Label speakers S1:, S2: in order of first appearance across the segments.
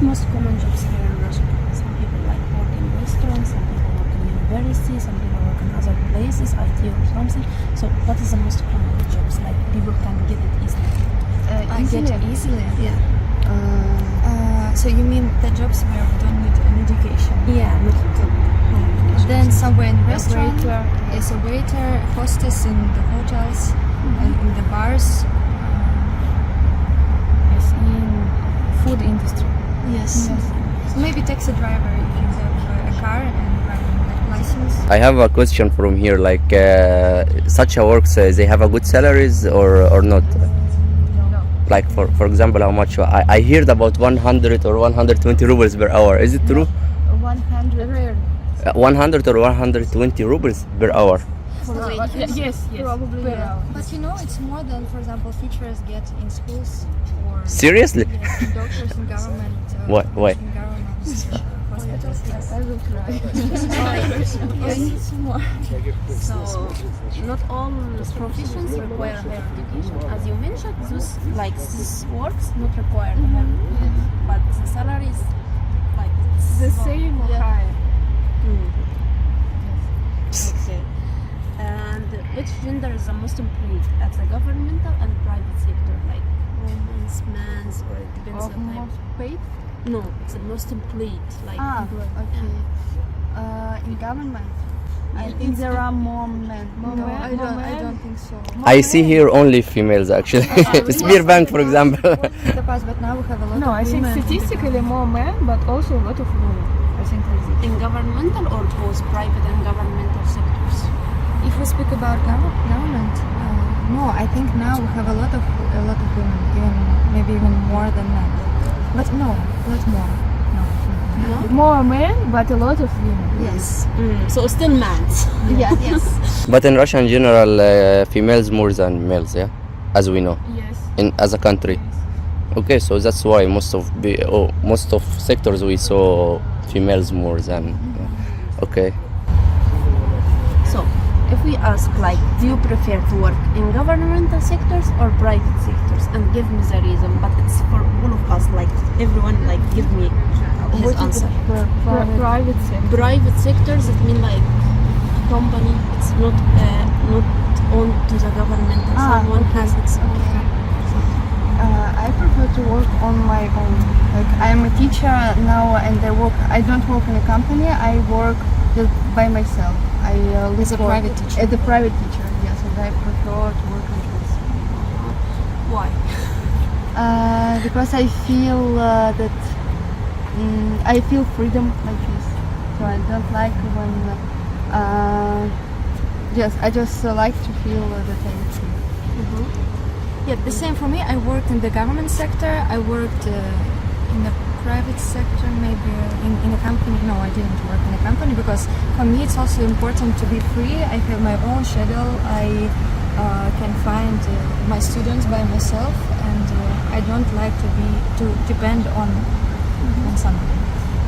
S1: What's most common jobs here in Russia? Some people like work in restaurants, some people work in university, some people work in other places, IT or something. So what is the most common jobs? Like people can get it easily.
S2: Get easily?
S1: Yeah.
S2: So you mean the jobs where we don't need an education?
S1: Yeah, not
S2: Then somewhere in restaurant,
S1: waiter.
S2: as a waiter, hostess in the hotels, in the bars.
S1: Yes, in food industry.
S2: Yes. Maybe taxi driver if you have a car and driving license.
S3: I have a question from here, like such a works, they have a good salaries or not?
S2: No.
S3: Like for example, how much? I heard about 100 or 120 rubles per hour. Is it true?
S2: 100.
S3: 100 or 120 rubles per hour.
S1: Yes,
S2: Probably. But you know, it's more than, for example, teachers get in schools or
S3: Seriously?
S2: yes, doctors in government.
S3: Why?
S2: In government hospitals. Yes.
S1: I will try.
S2: Yes. More.
S1: So not all professions require higher education. As you mentioned, these works not require higher education, but the salary is like
S4: The same or higher.
S1: Okay. And which gender is the most employed at the governmental and private sector, like women's, men's, or it depends on type?
S4: Most paid?
S1: No, it's the most employed, like employed.
S2: In government.
S4: I think there are more men.
S2: No, I don't think so.
S3: I see here only females actually. Spear Bank, for example.
S2: In the past, but now we have a lot
S4: No,
S2: of
S4: I think
S2: women.
S4: statistically more men, but also a lot of women. I think like this.
S1: In governmental or both private and governmental sectors?
S2: If we speak about government, no, I think now we have a lot of women, maybe even more than men. But no, not more. No.
S4: More men, but a lot of women.
S2: Yes.
S1: So still men's.
S2: Yeah. Yes.
S3: But in Russia in general, females more than males, yeah, as we know,
S4: Yes.
S3: as a country. Okay, so that's why most of sectors we saw females more than. Okay.
S1: So if we ask, like, do you prefer to work in governmental sectors or private sectors, and give me the reason, but it's for all of us, like everyone, like give me his answer.
S4: Private sector.
S1: Private sectors, it mean like company, it's not owned to the government, and someone has its own.
S2: I prefer to work on my own. Like I am a teacher now, and I don't work in a company. I work just by myself. I look
S1: As a private teacher?
S2: As a private teacher, yes, and I prefer to work like this.
S1: Why?
S2: Because I feel that I feel freedom like this. So I don't like when. I just like to feel that I'm free. Yeah, the same for me. I worked in the government sector. I worked in the private sector, maybe in a company. No, I didn't work in a company because for me it's also important to be free. I have my own schedule. I can find my students by myself, and I don't like to depend on somebody.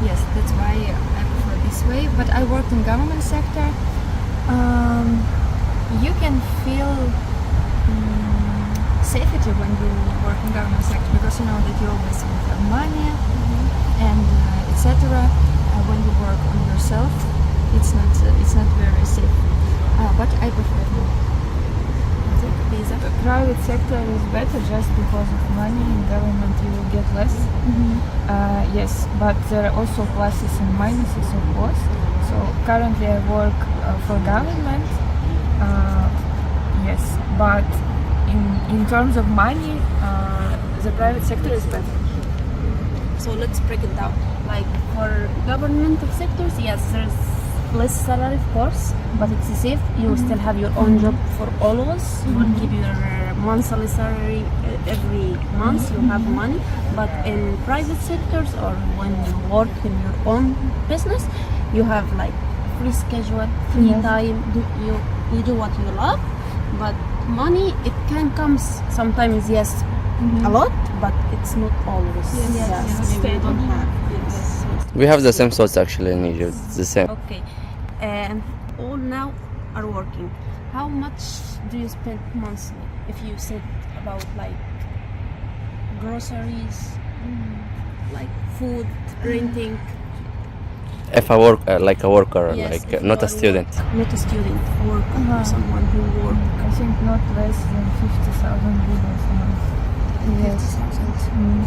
S2: Yes, that's why I prefer this way. But I worked in government sector. You can feel safety when you work in government sector because you know that you always will have money and etc. When you work on yourself, it's not very safe. But I prefer it.
S4: The private sector is better just because of money. In government you will get less. Yes, but there are also pluses and minuses, of course. So currently I work for government. Yes, but in terms of money, the private sector is better.
S1: So let's break it down. Like for governmental sectors, yes, there's less salary, of course, but it's safe. You still have your own job for always. You will keep your monthly salary every month. You have money. But in private sectors or when you work in your own business, you have like free schedule, free time. You do what you love, but money, it can come sometimes, yes, a lot, but it's not always. Yes. Maybe you don't have. Yes.
S3: We have the same thoughts actually in Egypt. It's the same.
S1: Okay, and all now are working. How much do you spend monthly? If you said about like groceries, like food, renting.
S3: If I work like a worker,
S1: Yes,
S3: like
S1: if
S3: not
S1: you
S3: a
S1: are
S3: student.
S1: Not a student, worker, or someone who work.
S4: I think not less than 50,000 rubles a month.
S2: Yes.
S1: 50,000.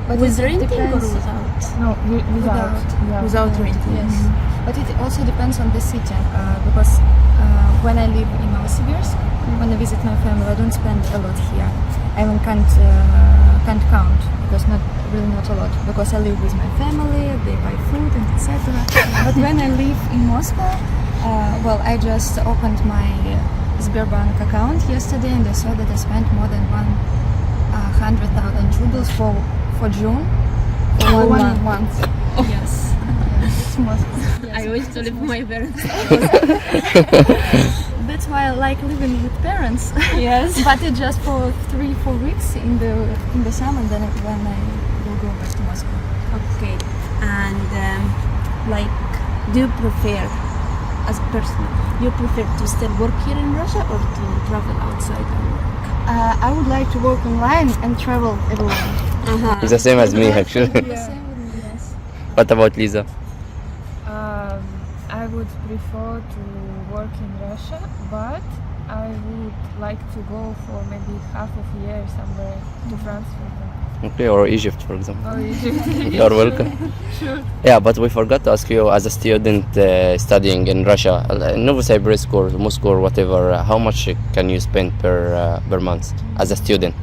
S2: But
S1: With
S2: it
S1: renting or
S2: depends.
S1: without?
S4: No, without. Yeah.
S1: Without renting.
S2: Yes, but it also depends on the city because when I live in Novosibirsk, when I visit my family, I don't spend a lot here. I even can't count because not a lot because I live with my family, they buy food and etc. But when I live in Moscow, well, I just opened my Sberbank account yesterday and I saw that I spent more than 100,000 rubles for June. For one month. Yes. It's Moscow.
S1: I wish to live with my parents.
S2: That's why I like living with parents.
S1: Yes.
S2: But it's just for 3-4 weeks in the summer, then when I will go back to Moscow.
S1: Okay. And like, do you prefer, as a person, you prefer to still work here in Russia or to travel outside and work?
S2: I would like to work online and travel everywhere.
S3: It's the same as me actually.
S2: The same with me, yes.
S3: What about Lisa?
S4: I would prefer to work in Russia, but I would like to go for maybe half of a year somewhere to France, for example.
S3: Okay, or Egypt, for example.
S4: Or Egypt.
S3: You're welcome.
S4: Sure.
S3: Yeah, but we forgot to ask you, as a student studying in Russia, Novosibirsk or Moscow or whatever, how much can you spend per month as a student?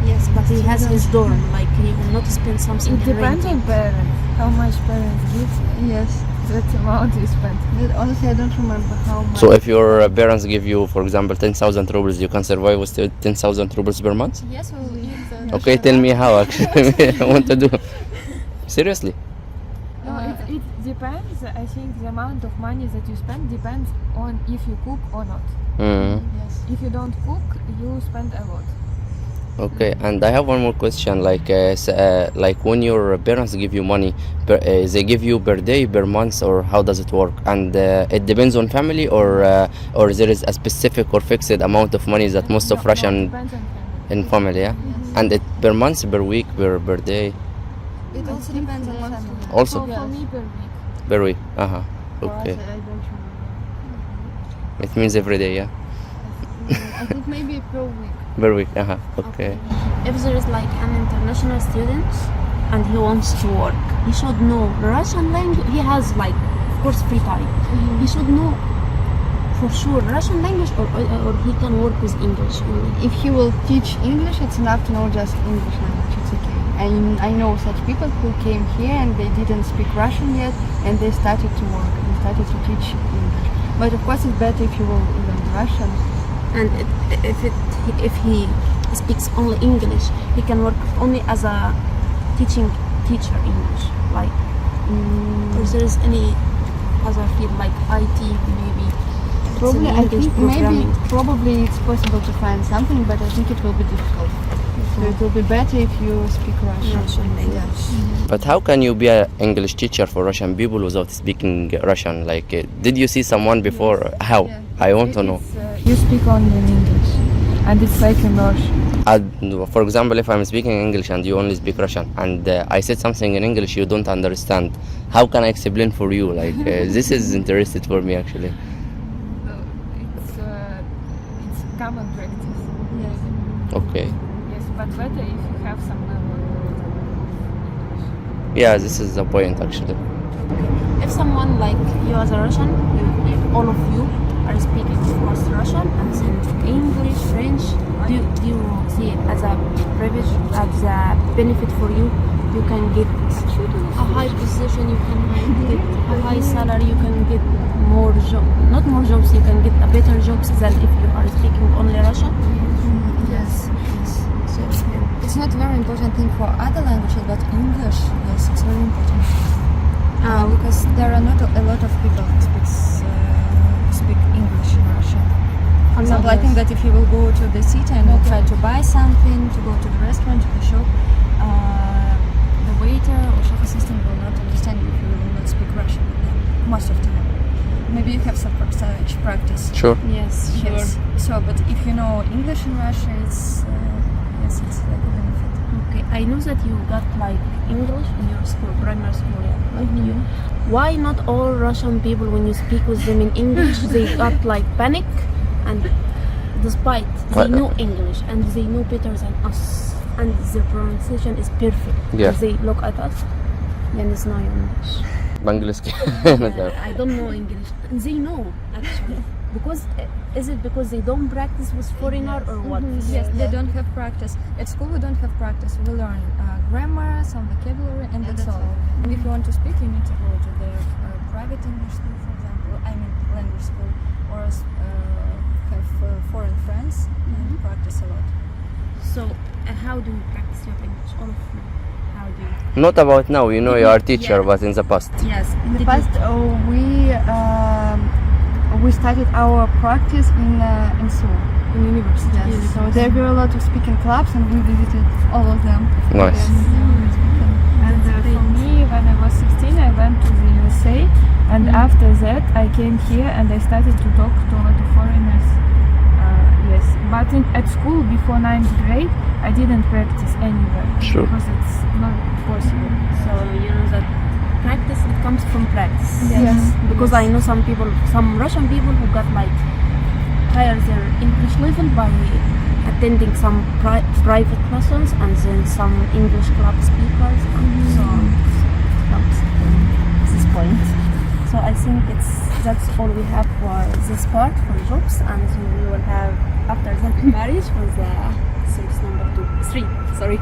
S1: Yes, but he has his dorm, like he will not spend something
S4: It depends
S1: renting.
S4: on parents. How much parents give,
S2: Yes.
S4: that amount you spend.
S2: But honestly, I don't remember how much.
S3: So if your parents give you, for example, 10,000 rubles, you can survive with 10,000 rubles per month?
S2: Yes, we will use the
S3: Okay, tell me how actually. I want to do. Seriously?
S4: No, it depends. I think the amount of money that you spend depends on if you cook or not.
S3: Mm.
S2: Yes.
S4: If you don't cook, you spend a lot.
S3: Okay, and I have one more question. Like when your parents give you money, they give you per day, per month, or how does it work? And it depends on family, or there is a specific or fixed amount of money that most of
S4: No,
S3: Russian
S4: depends on family.
S3: in family, yeah. And it per month, per week, per day,
S2: It also depends on family.
S3: also
S4: For me per week.
S3: per week. Okay,
S2: I don't remember.
S3: it means every day, yeah.
S2: I think maybe per week.
S3: Per week. Okay.
S1: If there is like an international student and he wants to work, he should know Russian language. He has like, of course, free time. He should know for sure Russian language, or he can work with English only.
S2: If he will teach English, it's enough to know just English language. It's okay. I know such people who came here and they didn't speak Russian yet, and they started to work. They started to teach English. But of course, it's better if you will learn Russian.
S1: And if he speaks only English, he can work only as a teacher English, like or there is any other field like IT maybe.
S2: Probably, I
S1: English
S2: think
S1: programming.
S2: probably it's possible to find something, but I think it will be difficult. So it will be better if you speak Russian.
S1: Russian language.
S3: But how can you be an English teacher for Russian people without speaking Russian? Like, did you see someone before? How?
S2: Yeah.
S3: I want to know.
S4: You speak only in English, and it's like in Russian.
S3: For example, if I'm speaking English and you only speak Russian, and I said something in English you don't understand, how can I explain for you? Like, this is interesting for me actually.
S4: It's common practice.
S2: Yes.
S3: Okay.
S4: Yes, but better if you have some level of English.
S3: Yeah, this is the point actually.
S1: If someone like you as a Russian, all of you are speaking first Russian and then English, French, do you see it as a privilege, as a benefit for you? You can get a high position, you can get a high salary, you can get more jobs, not more jobs, you can get a better jobs than if you are speaking only Russian.
S2: Yes. So it's not a very important thing for other languages, but English, yes, it's very important. Because there are not a lot of people who speak English in Russia. For example, I think that if you will go to the city and will try to buy something, to go to the restaurant, to the shop, the waiter or chef assistant will not understand you if you will not speak Russian with them, most of the time. Maybe you have some such practice.
S3: Sure.
S1: Yes, sure.
S2: Yes. So, but if you know English in Russia, it's yes, it's like a benefit.
S1: Okay, I know that you got like English in your school, primary school, yeah. Like you. Why not all Russian people, when you speak with them in English, they got like panic, and despite they know English and they know better than us, and their pronunciation is perfect.
S3: Yeah.
S1: They look at us, and it's not English.
S3: بانجلش
S1: I don't know English. They know actually. Because is it because they don't practice with foreigner or what?
S2: Yes, they don't have practice. At school we don't have practice. We learn grammar, some vocabulary, and that's all. And if you want to speak, you need to go to the private English school, for example. I mean language school, or have foreign friends and practice a lot.
S1: So how do you practice your English? All of you. How do you?
S3: Not about now, you know, you are teacher, but in the past.
S1: Yes.
S5: In the past, we started our practice in Seoul.
S1: In university.
S5: Yes. So there were a lot of speaking clubs, and we visited all of them.
S3: Nice.
S4: And for me, when I was 16, I went to the USA, and after that, I came here and I started to talk to a lot of foreigners. Yes, but at school before 9th grade, I didn't practice anywhere
S3: Sure.
S4: because it's not possible.
S1: So you know that practice, it comes from practice.
S4: Yes.
S1: Because I know some people, some Russian people who got like higher their English level by attending some private lessons and then some English club speakers and so on. Comes from this point. So I think that's all we have for this part for jobs, and we will have after that marriage for the series number 3. Sorry.